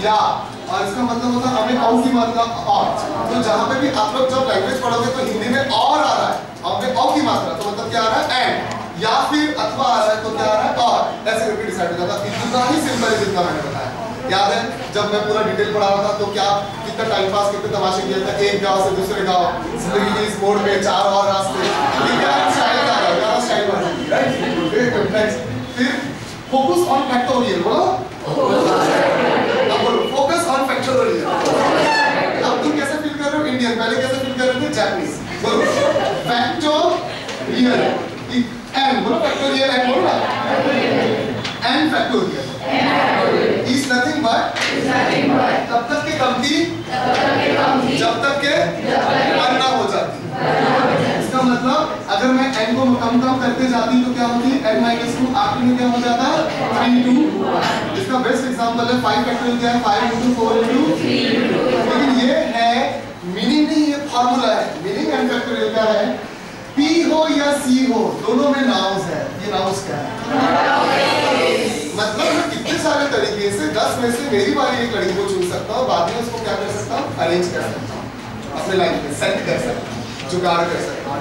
या, और इसका मतलब होता है हमें औ की मात्रा और। तो जहाँ पे भी आप लोग जब लैंग्वेज पढ़ोगे तो हिंदी में और आ रहा है, हमें औ की मात्रा, तो मतलब क्या आ रहा है एंड, या फिर अथवा आ रहा है तो क्या आ रहा है और, ऐसे करके डिसाइड हो जाता है। इतना ही सिंपल है जितना मैंने बताया। याद है जब मैं पूरा डिटेल पढ़ा रहा था तो क्या कितना टाइम पास, कितने तमाशे किया था, एक गांव से दूसरे गांव, जिंदगी के इस मोड़ पे 4 और रास्ते, क्या स्टाइल था, क्या स्टाइल था, राइट। फिर फोकस ऑन फैक्टोरियल, बोलो अब बोलो फोकस ऑन फैक्टोरियल। अब तुम कैसे फील कर रहे हो इंडियन, पहले कैसे फील कर रहे थे जापानीज, बोलो फैक्टोरियल एंड, बोलो फैक्टोरियल एंड, बोलो ना and factorial is nothing but तब तक के कमती जब तक के बनना हो जाती। इसका मतलब अगर मैं n को कम करते जाती तो क्या होती, n माइनस 2 आखिर में क्या हो जाता 3 2 1। इसका बेस्ट एग्जांपल है 5 फैक्टोरियल क्या है 5 into 4 into 3। लेकिन ये है मीनिंग नहीं, ये फार्मूला है। मीनिंग n फैक्टोरियल क्या है, p हो या c हो दोनों में नाउंस है। ये नाउंस क्या है, मतलब मैं कितने सारे तरीके से 10 में से मेरी वाली एक लड़की को चुन सकता हूँ, बाद में उसको क्या कर सकता हूँ, अरेंज कर सकता हूँ, अपने लाइफ में सेट कर सकता हूँ, जुगाड़ कर सकता हूँ।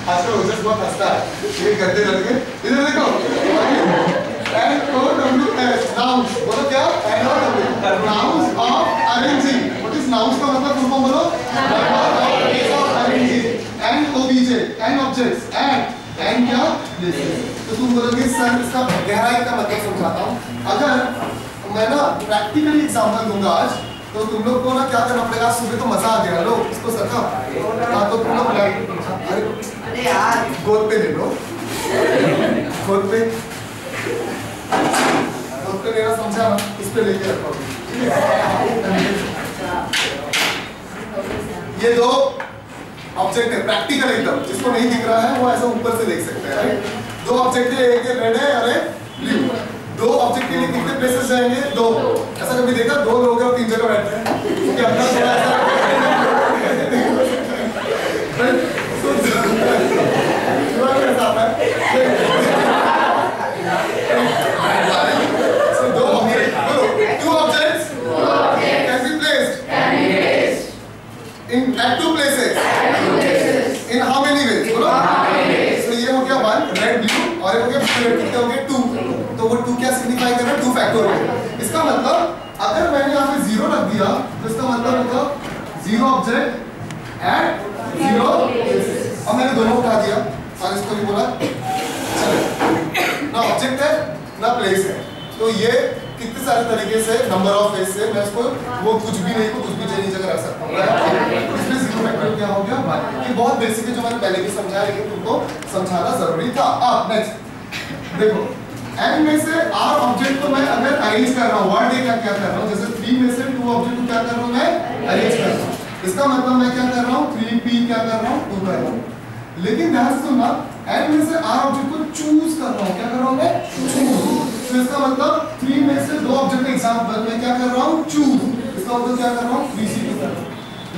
आजकल ओजस बहुत हंसता है, ये करते रहते हैं। इधर देखो N-O-W-S nouns, बोलो क्या N-O-W nouns of arranging। What is nouns का मतलब तुम बोलो, number of arranging and obj and objects and क्या places। तो तुम बोलोगे सर इसका गहराई का मतलब समझाता हूँ। अगर मैं ना प्रैक्टिकली एग्जांपल दूंगा आज, तो तुम लोग को ना क्या करना पड़ेगा, सुबह तो मजा आ गया लो इसको सर का, हाँ तो तुम लोग अरे यार गोद पे ले लो, गोद पे लेना समझा ना, इस पे लेके रखो। ये दो ऑब्जेक्ट है प्रैक्टिकल एकदम, जिसको नहीं दिख रहा है वो ऐसा ऊपर से देख सकते हैं, राइट। दो ऑब्जेक्ट है, एक रेड है और एक ब्लू। दो ऑब्जेक्ट के लिए कितने प्लेसेस जाएंगे, 2। ऐसा कभी देखा 2 लोग हैं और 3 जगह बैठे हैं, क्योंकि अपना थोड़ा ऐसा two objects can be placed in at 2 places in how many ways, बोलो। तो ये हो गया 1 रेड ब्लू और ये हो गया रेड, कितने हो गए 2। तो वो 2 क्या सिग्निफाई कर रहा है, 2 फैक्टोरियल। इसका मतलब अगर मैंने यहाँ पे 0 रख दिया तो इसका मतलब होगा 0 ऑब्जेक्ट एट 0 प्लेसेस। और मैंने दोनों उठा दिया और इसको भी बोला चलो ना ऑब्जेक्ट है ना प्लेस है, तो ये कितने सारे तरीके से नंबर ऑफ वेज से मैं इसको वो कुछ भी नहीं को कुछ भी नई जगह रख सकता हूँ। इसमें 0 फैक्टोरियल क्या हो गया 1। ये बहुत बेसिक है जो मैंने पहले भी समझाया, लेकिन तुमको समझाना जरूरी था। अब नेक्स्ट देखो, n में से r ऑब्जेक्ट को मैं अगर अरेंज कर रहा हूँ, वर्ड ये क्या क्या कर रहा हूँ, जैसे 3 में से 2 ऑब्जेक्ट को क्या कर रहा हूँ मैं अरेंज कर रहा हूँ। इसका मतलब मैं क्या कर रहा हूँ 3p क्या कर रहा हूँ 2 कर रहा हूँ। लेकिन ध्यान से सुनना, n में से r ऑब्जेक्ट को चूज कर रहा हूँ, क्या कर रहा हूँ मैं चूज। तो इसका मतलब 3 में से 2 ऑब्जेक्ट का एग्जांपल मैं क्या कर रहा हूँ चूज, इसका मतलब क्या कर रहा हूँ 3c2 कर रहा हूँ।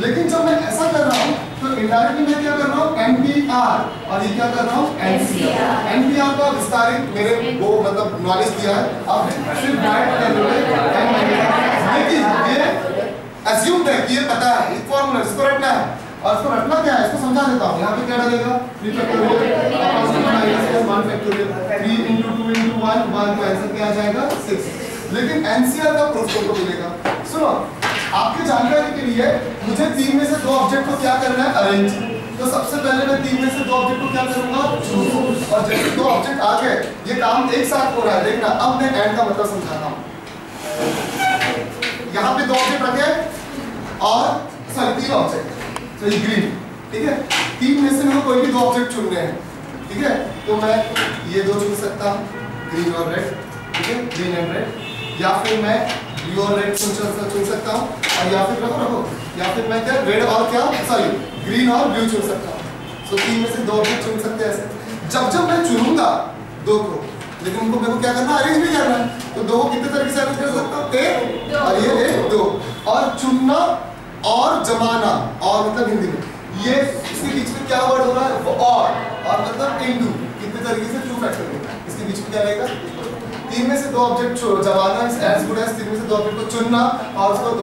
लेकिन जब मैं ऐसा कर रहा हूँ तो इनडायरेक्टली मैं क्या कर रहा हूँ NPR और ये क्या कर रहा हूँ NCR। NPR का विस्तारित मेरे वो मतलब नॉलेज दिया है, अब सिर्फ राइट कर लो। लेकिन ये अज्यूम है कि ये पता है, ये फॉर्मूला इसको रटना है, और इसको रटना क्या है इसको समझा देता हूँ। यहाँ पे क्या डालेगा 3 फैक्टोरियल 1 फैक्टोरियल 3 into 2 into 1 1 का आंसर क्या आ जाएगा 6। लेकिन NCR का प्रूफ को मिलेगा। सुनो आपके जानकारी के लिए, मुझे 3 में से 2 ऑब्जेक्ट को क्या करना है अरेंज। तो सबसे पहले मैं 3 में से 2 ऑब्जेक्ट को क्या करूंगा चूज, और जैसे 2 ऑब्जेक्ट आ गए ये काम एक साथ हो रहा है। देखना अब मैं एंड का मतलब समझाता हूँ। यहाँ पे 2 ऑब्जेक्ट रखे और सॉरी 3 ऑब्जेक्ट, तो ये ग्रीन, ठीक है। 3 में से मेरे को कोई भी 2 ऑब्जेक्ट चुनने हैं, ठीक है। तो मैं ये 2 चुन सकता हूँ, ग्रीन और रेड, ठीक है, ग्रीन एंड रेड। या फिर मैं ब्लू और रेड चुन सकता हूँ, और या फिर रखो या फिर मैं क्या रेड और क्या सॉरी ग्रीन और ब्लू चुन सकता हूँ। तो 3 में से 2 ऑब्जेक्ट चुन सकते हैं ऐसे। जब मैं चुनूंगा 2 को, लेकिन उनको मेरे को क्या करना अरेंज भी करना है, तो 2 को कितने तरीके से अरेंज कर सकता हूँ 1 और ये 1 2। और चुनना और जमाना, और मतलब हिंदी में ये इसके बीच में क्या वर्ड हो रहा है वो और मतलब इनटू, कितने तरीके से 2 फैक्टोरियल, इसके बीच में क्या रहेगा तीन में से दो ऑब्जेक्ट जमाना इज एज गुड एज तीन में से दो ऑब्जेक्ट को चुनना और उसको